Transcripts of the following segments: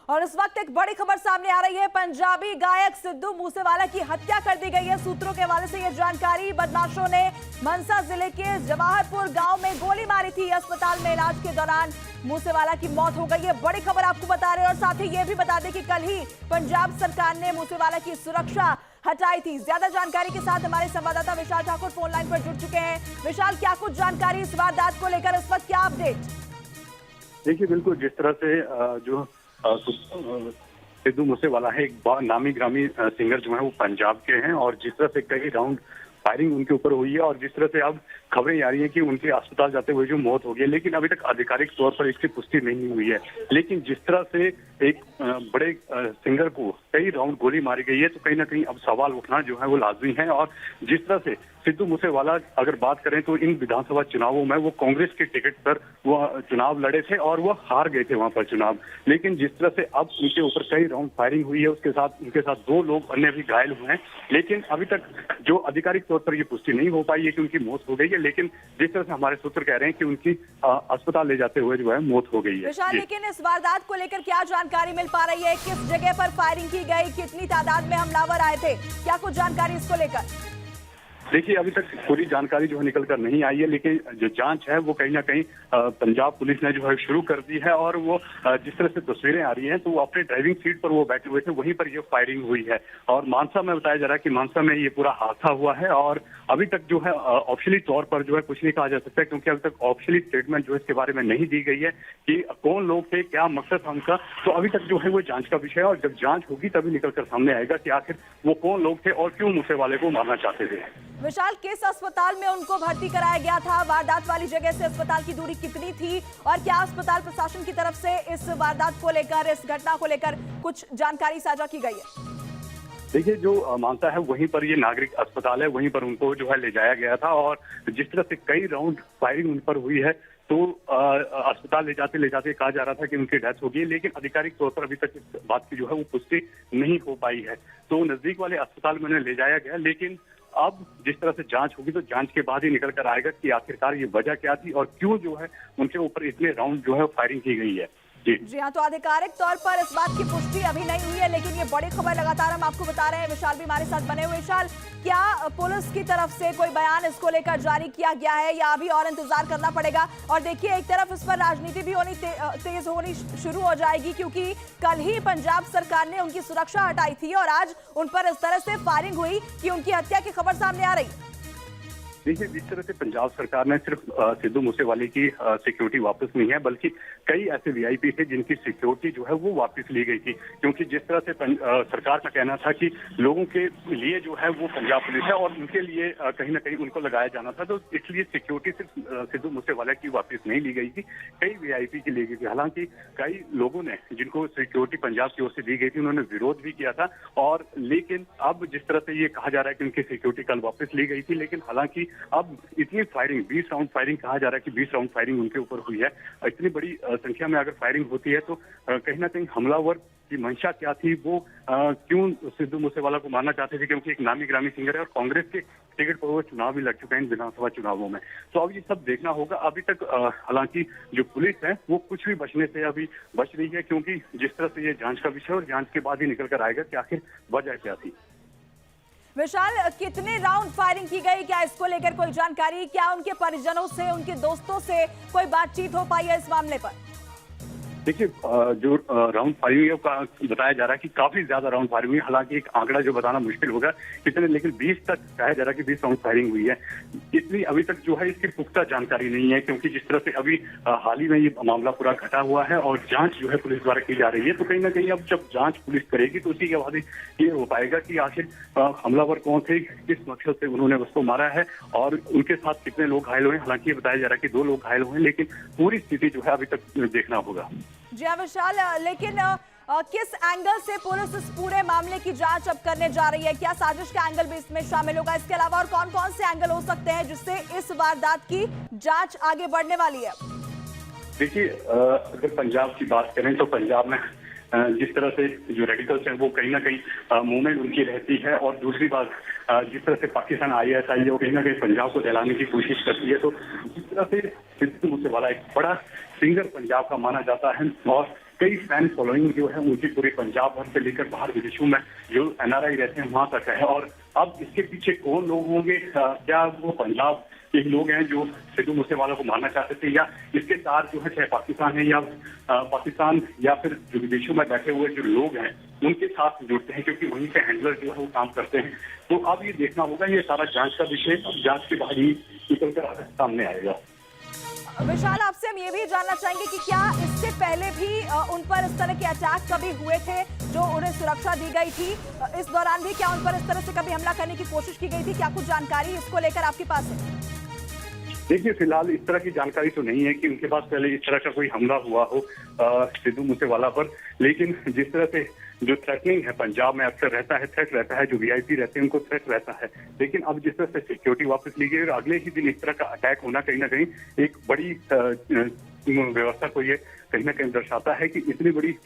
और इस वक्त एक बड़ी खबर सामने आ रही है। पंजाबी गायक सिद्धू मूसेवाला की हत्या कर दी गई है। सूत्रों के हवाले से यह जानकारी, बदमाशों ने मनसा जिले के जवाहरपुर गांव में गोली मारी थी। अस्पताल में इलाज के दौरान मूसेवाला की मौत हो गई है। बड़ी खबर आपको बता रहे हैं। और साथ ही यह भी बता दें कि कल ही पंजाब सरकार ने मूसेवाला की सुरक्षा हटाई थी। ज्यादा जानकारी के साथ हमारे संवाददाता विशाल ठाकुर फोन लाइन पर जुड़ चुके हैं। विशाल, क्या कुछ जानकारी इस वारदात को लेकर, इस वक्त क्या अपडेट? देखिए, बिल्कुल जिस तरह से जो सिद्धू मूसेवाला है, एक नामी ग्रामी सिंगर जो है वो पंजाब के हैं, और जिस तरह से कई राउंड फायरिंग उनके ऊपर हुई है, और जिस तरह से अब खबरें आ रही हैं कि उनके अस्पताल जाते हुए जो मौत हो गई है, लेकिन अभी तक आधिकारिक तौर पर इसकी पुष्टि नहीं हुई है। लेकिन जिस तरह से एक बड़े सिंगर को कई राउंड गोली मारी गई है, तो कहीं ना कहीं अब सवाल उठना जो है वो लाजमी है। और जिस तरह से सिद्धू मूसेवाला अगर बात करें तो इन विधानसभा चुनावों में वो कांग्रेस के टिकट पर वो चुनाव लड़े थे और वो हार गए थे वहां पर चुनाव। लेकिन जिस तरह से अब उनके ऊपर कई राउंड फायरिंग हुई है, उनके साथ 2 लोग अन्य भी घायल हुए हैं। लेकिन अभी तक जो आधिकारिक तौर पर ये पुष्टि नहीं हो पाई है कि उनकी मौत हो गई है। लेकिन जिस तरह से हमारे सूत्र कह रहे हैं कि उनकी अस्पताल ले जाते हुए जो है मौत हो गई है। विशाल, लेकिन इस वारदात को लेकर क्या जानकारी मिल पा रही है? किस जगह पर फायरिंग की गई, कितनी तादाद में हमलावर आए थे, क्या कुछ जानकारी इसको लेकर? देखिए, अभी तक पूरी जानकारी जो है निकल कर नहीं आई है, लेकिन जो जांच है वो कहीं ना कहीं पंजाब पुलिस ने जो है शुरू कर दी है। और वो जिस तरह से तस्वीरें आ रही हैं, तो वो अपने ड्राइविंग सीट पर वो बैठे हुए थे, वहीं पर ये फायरिंग हुई है। और मानसा में बताया जा रहा है कि मानसा में ये पूरा हादसा हुआ है। और अभी तक जो है ऑफिशियली तौर पर जो है कुछ नहीं कहा जा सकता है, क्योंकि अभी तक ऑफिशियली स्टेटमेंट जो है इसके बारे में नहीं दी गई है कि कौन लोग थे, क्या मकसद था उनका। तो अभी तक जो है वो जांच का विषय है, और जब जांच होगी तभी निकल कर सामने आएगा कि आखिर वो कौन लोग थे और क्यों मूसेवाले को मारना चाहते थे। विशाल, किस अस्पताल में उनको भर्ती कराया गया था? वारदात वाली जगह से अस्पताल की दूरी कितनी थी? और क्या अस्पताल प्रशासन की तरफ से इस वारदात को लेकर, इस घटना को लेकर कुछ जानकारी साझा की गई है? देखिए, जो मानसा है वहीं पर ये नागरिक अस्पताल है, वहीं पर उनको जो है ले जाया गया था। और जिस तरह से कई राउंड फायरिंग उन पर हुई है, तो अस्पताल ले जाते कहा जा रहा था कि उनकी डेथ हो गई। लेकिन आधिकारिक तौर पर अभी तक इस बात की जो है वो पुष्टि नहीं हो पाई है। तो नजदीक वाले अस्पताल में उन्हें ले जाया गया, लेकिन अब जिस तरह से जांच होगी तो जांच के बाद ही निकल कर आएगा कि आखिरकार ये वजह क्या थी और क्यों जो है उनके ऊपर इतने राउंड जो है फायरिंग की गई है। जी हाँ, तो आधिकारिक तौर पर इस बात की पुष्टि अभी नहीं हुई है, लेकिन ये बड़ी खबर लगातार हम आपको बता रहे हैं। विशाल भी हमारे साथ बने हुए। विशाल, क्या पुलिस की तरफ से कोई बयान इसको लेकर जारी किया गया है, या अभी और इंतजार करना पड़ेगा? और देखिए, एक तरफ इस पर राजनीति भी तेज होनी शुरू हो जाएगी, क्योंकि कल ही पंजाब सरकार ने उनकी सुरक्षा हटाई थी और आज उन पर इस तरह से फायरिंग हुई कि उनकी हत्या की खबर सामने आ रही है। देखिए, जिस तरह से पंजाब सरकार ने सिर्फ सिद्धू मूसेवाले की सिक्योरिटी वापस नहीं है, बल्कि कई ऐसे वीआईपी थे जिनकी सिक्योरिटी जो है वो वापस ली गई थी। क्योंकि जिस तरह से सरकार का कहना था कि लोगों के लिए जो है वो पंजाब पुलिस है और उनके लिए कहीं ना कहीं उनको लगाया जाना था, तो इसलिए सिक्योरिटी सिर्फ सिद्धू मूसेवाला की वापस नहीं ली गई थी, कई वीआईपी की ली गई थी। हालांकि कई लोगों ने, जिनको सिक्योरिटी पंजाब की ओर से दी गई थी, उन्होंने विरोध भी किया था। और लेकिन अब जिस तरह से ये कहा जा रहा है कि उनकी सिक्योरिटी कल वापस ली गई थी, लेकिन हालांकि अब इतनी फायरिंग, 20 राउंड फायरिंग कहा जा रहा है कि 20 राउंड फायरिंग उनके ऊपर हुई है। इतनी बड़ी संख्या में अगर फायरिंग होती है, तो कहीं ना कहीं हमलावर की मंशा क्या थी, वो क्यों सिद्धू मूसेवाला को मारना चाहते थे, क्योंकि एक नामी ग्रामी सिंगर है और कांग्रेस के टिकट पर वो चुनाव भी लड़ चुका है इन विधानसभा चुनावों में। तो अब ये सब देखना होगा। अभी तक हालांकि जो पुलिस है वो कुछ भी बचने से अभी बच रही है, क्योंकि जिस तरह से ये जांच का विषय, और जांच के बाद ही निकल कर आएगा कि आखिर वजह क्या थी। विशाल, कितने राउंड फायरिंग की गई, क्या इसको लेकर कोई जानकारी? क्या उनके परिजनों से, उनके दोस्तों से कोई बातचीत हो पाई है इस मामले पर? देखिए, जो राउंड फायरिंग है बताया जा रहा है कि काफी ज्यादा राउंड फायरिंग हुई है। हालांकि एक आंकड़ा जो बताना मुश्किल होगा कितने, लेकिन 20 तक कहा जा रहा है कि 20 राउंड फायरिंग हुई है। इतनी अभी तक जो है इसकी पुख्ता जानकारी नहीं है, क्योंकि जिस तरह से अभी हाल ही में ये मामला पूरा घटा हुआ है और जांच जो है पुलिस द्वारा की जा रही है। तो कहीं ना कहीं अब जब जांच पुलिस करेगी तो उसी के बाद ये हो पाएगा कि आखिर हमलावर कौन थे, किस मकसद से उन्होंने उसको मारा है और उनके साथ कितने लोग घायल हुए। हालांकि ये बताया जा रहा है कि 2 लोग घायल हुए, लेकिन पूरी स्थिति जो है अभी तक देखना होगा। जी हाँ विशाल, लेकिन किस एंगल से पुलिस इस पूरे मामले की जांच अब करने जा रही है? क्या साजिश का एंगल भी इसमें शामिल होगा? इसके अलावा और कौन कौन से एंगल हो सकते हैं जिससे इस वारदात की जांच आगे बढ़ने वाली है? देखिए, अगर पंजाब की बात करें तो पंजाब में जिस तरह से जो रेडिकल्स हैं वो कहीं ना कहीं मूवमेंट उनकी रहती है। और दूसरी बात, जिस तरह से पाकिस्तान ISI है वो कहीं ना कहीं पंजाब को दहलाने की कोशिश करती है। तो जिस तरह से सिद्धू मूसेवाला एक बड़ा सिंगर पंजाब का माना जाता है और कई फैन फॉलोइंग जो है उनकी पूरे पंजाब भर से लेकर बाहर विदेशों में जो एनआरआई रहते हैं वहां तक है। और अब इसके पीछे कौन लोग होंगे, क्या वो पंजाब के ही लोग हैं जो सिद्धू मूसेवाला को मारना चाहते थे, या इसके तार जो है चाहे पाकिस्तान है या पाकिस्तान या फिर जो विदेशों में बैठे हुए जो लोग हैं उनके साथ जुड़ते हैं, क्योंकि वहीं से हैंडलर जो है वो काम करते हैं। तो अब ये देखना होगा, ये सारा जांच का विषय, अब जांच के बाद ही निकल कर सामने आएगा। विशाल, आपसे हम ये भी जानना चाहेंगे कि क्या इससे पहले भी उन पर इस तरह के अटैक कभी हुए थे जो उन्हें सुरक्षा दी गई थी? इस दौरान भी क्या उन पर इस तरह से कभी हमला करने की कोशिश की गई थी? क्या कुछ जानकारी इसको लेकर आपके पास है? देखिए, फिलहाल इस तरह की जानकारी तो नहीं है कि उनके पास पहले इस तरह का कोई हमला हुआ हो सिद्धू मूसेवाला पर, लेकिन जिस तरह से जो थ्रेटनिंग है पंजाब में अक्सर रहता है, थ्रेट रहता है, जो वीआईपी रहते हैं उनको थ्रेट रहता है। लेकिन अब जिस तरह से सिक्योरिटी वापस ली गई और अगले ही दिन इस तरह का अटैक होना कहीं ना कहीं एक बड़ी व्यवस्था को ये कहीं ना कहीं दर्शाता है कि इतनी बड़ी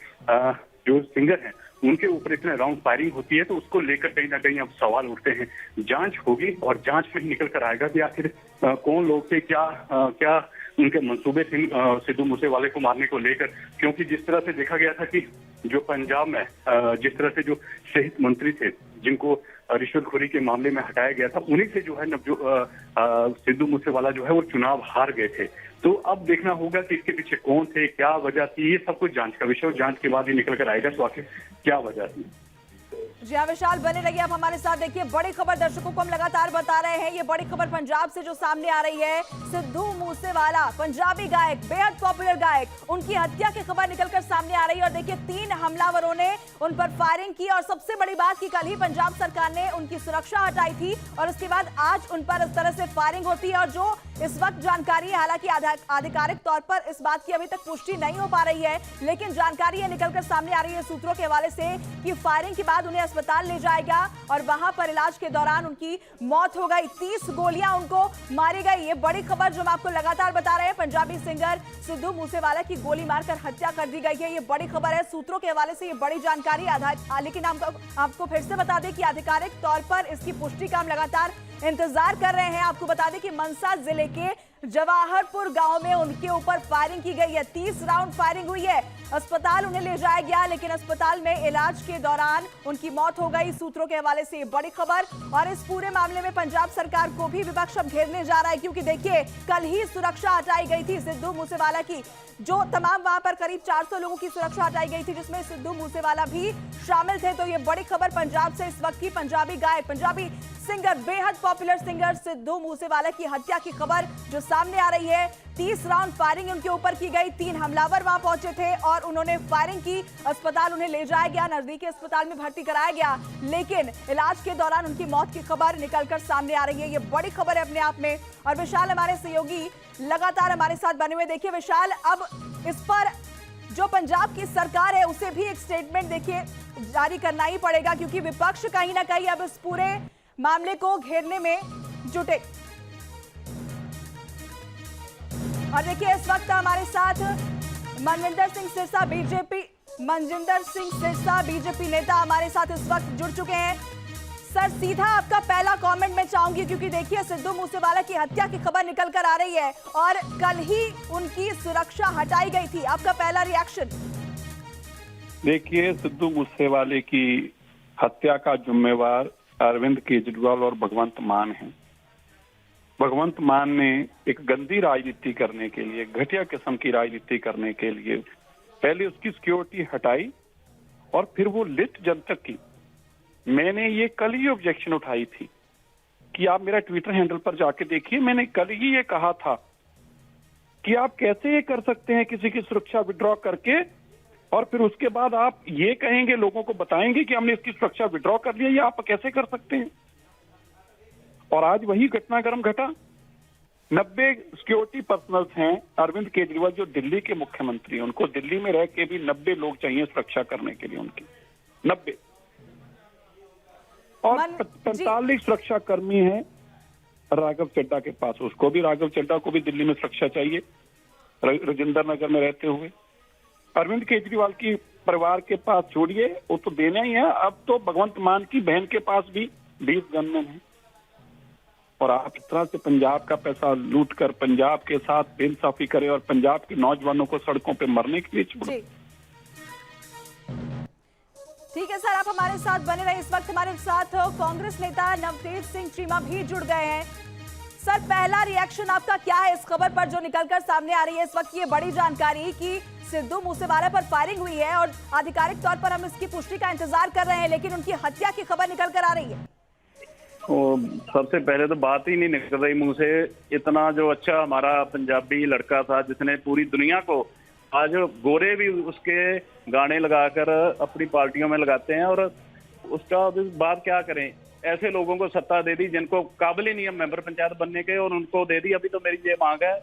जो सिंगर हैं उनके ऊपर इतने राउंड फायरिंग होती है, तो उसको लेकर कहीं ना कहीं अब सवाल उठते हैं। जांच होगी और जांच में ही निकल कर आएगा कि आखिर कौन लोग थे, क्या उनके मंसूबे थे सिद्धू मूसेवाले को मारने को लेकर। क्योंकि जिस तरह से देखा गया था कि जो पंजाब में जिस तरह से जो सेहत मंत्री थे जिनको रिश्वतखोरी के मामले में हटाया गया था, उन्हीं से जो है जो सिद्धू मूसेवाला जो है वो चुनाव हार गए थे। तो अब देखना होगा कि इसके पीछे कौन थे, क्या वजह थी, ये सब कुछ जांच का विषय, और जांच के बाद ही निकल कर आएगा तो आखिर क्या वजह थी। जी हाँ विशाल, बने रहिए आप हमारे साथ। देखिए, बड़ी खबर दर्शकों को हम लगातार बता रहे हैं, ये बड़ी खबर पंजाब से जो सामने आ रही है। सिद्धू मूसेवाला, पंजाबी गायक, बेहद पॉपुलर गायक, उनकी हत्या की खबर निकलकर सामने आ रही है। और देखिए, 3 हमलावरों ने उन पर फायरिंग की और सबसे बड़ी बात कि कल ही पंजाब सरकार ने उनकी सुरक्षा हटाई थी और उसके बाद आज उन पर इस तरह से फायरिंग होती है। और जो इस वक्त जानकारी है, हालांकि आधिकारिक तौर पर इस बात की अभी तक पुष्टि नहीं हो पा रही है, लेकिन जानकारी ये निकलकर सामने आ रही है सूत्रों के हवाले से कि फायरिंग के बाद उन्हें अस्पताल ले जाया गया और वहां पर इलाज के दौरान उनकी मौत हो गई। 30 गोलियां उनको मारी गई। ये बड़ी खबर जो हम आपको लगातार बता रहे हैं, पंजाबी सिंगर सिद्धू मूसेवाला की गोली मारकर हत्या कर दी गई है। ये बड़ी खबर है, सूत्रों के हवाले से ये बड़ी जानकारी। लेकिन आपको फिर से बता दें कि आधिकारिक तौर पर इसकी पुष्टि का हम लगातार इंतजार कर रहे हैं। आपको बता दें कि मनसा जिले के जवाहरपुर गांव में उनके ऊपर फायरिंग की गई है। 30 राउंड फायरिंग हुई है। अस्पताल उन्हें ले जाया गया, लेकिन अस्पताल में इलाज के दौरान उनकी मौत हो गई। सूत्रों के हवाले से ये बड़ी खबर। और इस पूरे मामले में पंजाब सरकार को भी विपक्ष अब घेरने जा रहा है, क्योंकि देखिए, कल ही सुरक्षा हटाई गई थी सिद्धू मूसेवाला की, जो तमाम वहां पर करीब 400 लोगों की सुरक्षा हटाई गई थी, जिसमें सिद्धू मूसेवाला भी शामिल थे। तो ये बड़ी खबर पंजाब से इस वक्त की, पंजाबी गायक, पंजाबी सिंगर, बेहद पॉपुलर सिंगर सिद्धू मूसेवाला की हत्या की खबर जो सामने आ रही है। 30 राउंड फायरिंग उनके ऊपर की गई। 3 हमलावर वहां पहुंचे थे और उन्होंने फायरिंग की। अस्पताल उन्हें ले जाया गया, नजदीकी अस्पताल में भर्ती कराया गया, लेकिन इलाज के दौरान उनकी मौत की खबर निकलकर सामने आ रही है। ये बड़ी खबर है अपने आप में। और विशाल, हमारे सहयोगी लगातार हमारे साथ बने हुए। देखिए विशाल, अब इस पर जो पंजाब की सरकार है उसे भी एक स्टेटमेंट देखिए जारी करना ही पड़ेगा, क्योंकि विपक्ष कहीं ना कहीं अब इस पूरे मामले को घेरने में जुटे। और देखिए, इस वक्त हमारे साथ मनजिंदर सिंह सिरसा बीजेपी नेता हमारे साथ इस वक्त जुड़ चुके हैं। सर, सीधा आपका पहला कमेंट मैं चाहूंगी, क्योंकि देखिए, सिद्धू मूसेवाला की हत्या की खबर निकल कर आ रही है और कल ही उनकी सुरक्षा हटाई गई थी। आपका पहला रिएक्शन? देखिए, सिद्धू मूसेवाले की हत्या का जिम्मेवार अरविंद केजरीवाल और भगवंत मान हैं। भगवंत मान ने एक गंदी राजनीति करने के लिए, घटिया किस्म की राजनीति करने के लिए पहले उसकी सिक्योरिटी हटाई और फिर वो लिस्ट जनतक की। मैंने ये कल ही ऑब्जेक्शन उठाई थी कि आप मेरा ट्विटर हैंडल पर जाके देखिए, मैंने कल ही ये कहा था कि आप कैसे ये कर सकते हैं किसी की सुरक्षा विड्रॉ करके, और फिर उसके बाद आप ये कहेंगे, लोगों को बताएंगे कि हमने इसकी सुरक्षा विड्रॉ कर लिया। ये आप कैसे कर सकते हैं? और आज वही घटनाक्रम घटा। 90 सिक्योरिटी पर्सनल्स हैं। अरविंद केजरीवाल जो दिल्ली के मुख्यमंत्री हैं, उनको दिल्ली में रह के भी 90 लोग चाहिए सुरक्षा करने के लिए उनकी, 90। और 45 सुरक्षा कर्मी हैं राघव चड्ढा के पास, उसको भी, राघव चड्ढा को भी दिल्ली में सुरक्षा चाहिए राजेंद्र नगर में रहते हुए। अरविंद केजरीवाल की परिवार के पास छोड़िए, वो तो देना ही है। अब तो भगवंत मान की बहन के पास भी 20 गनमैन है। और आप इस तरह से पंजाब का पैसा लूट कर पंजाब के साथ बेइंसाफी करें और पंजाब के नौजवानों को सड़कों पे मरने के लिए छोड़ो, ठीक है सर, आप हमारे साथ बने रहे। इस वक्त हमारे साथ कांग्रेस नेता नवतेज सिंह चीमा भी जुड़ गए हैं। सर, पहला रिएक्शन आपका क्या है इस खबर पर जो निकलकर सामने आ रही है इस वक्त? ये बड़ी जानकारी कि सिद्धू मूसेवाला पर फायरिंग हुई है और आधिकारिक तौर पर हम इसकी पुष्टि का इंतजार कर रहे हैं, लेकिन उनकी हत्या की खबर निकल कर आ रही है। सबसे पहले तो बात ही नहीं निकल रही मुंह से। इतना जो अच्छा हमारा पंजाबी लड़का था जिसने पूरी दुनिया को, आज गोरे भी उसके गाने लगाकर अपनी पार्टियों में लगाते हैं, और उसका बात क्या करें। ऐसे लोगों को सत्ता दे दी जिनको काबिल ही नहीं है मेंबर पंचायत बनने के, और उनको दे दी। अभी तो मेरी ये मांग है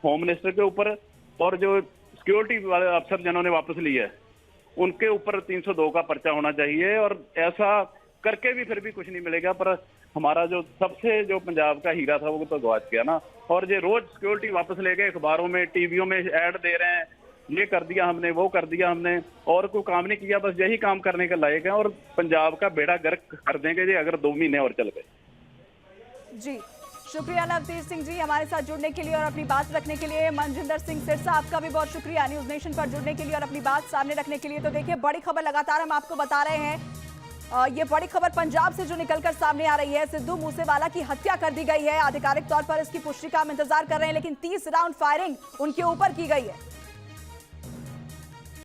होम मिनिस्टर के ऊपर, और जो सिक्योरिटी वाले अफसर जिन्होंने वापस लिया है उनके ऊपर 302 का पर्चा होना चाहिए। और ऐसा करके भी फिर भी कुछ नहीं मिलेगा। पर हमारा जो सबसे जो पंजाब का हीरा था वो तो गवाच गया ना। और ये रोज सिक्योरिटी वापस ले गए, अखबारों में टीवियों में ऐड दे रहे हैं, ये कर दिया हमने, वो कर दिया हमने, और कोई काम नहीं किया। बस यही काम करने के लायक है, और पंजाब का बेड़ा गर्क कर देंगे जी अगर 2 महीने और चल गए। जी शुक्रिया नवतेज सिंह जी हमारे साथ जुड़ने के लिए और अपनी बात रखने के लिए। मनजिंदर सिंह सिरसा, आपका भी बहुत शुक्रिया न्यूज नेशन पर जुड़ने के लिए और अपनी बात सामने रखने के लिए। तो देखिए, बड़ी खबर लगातार हम आपको बता रहे हैं। ये बड़ी खबर पंजाब से जो निकलकर सामने आ रही है, सिद्धू मूसेवाला की हत्या कर दी गई है। आधिकारिक तौर पर इसकी पुष्टि का हम इंतजार कर रहे हैं, लेकिन 30 राउंड फायरिंग उनके ऊपर की गई है।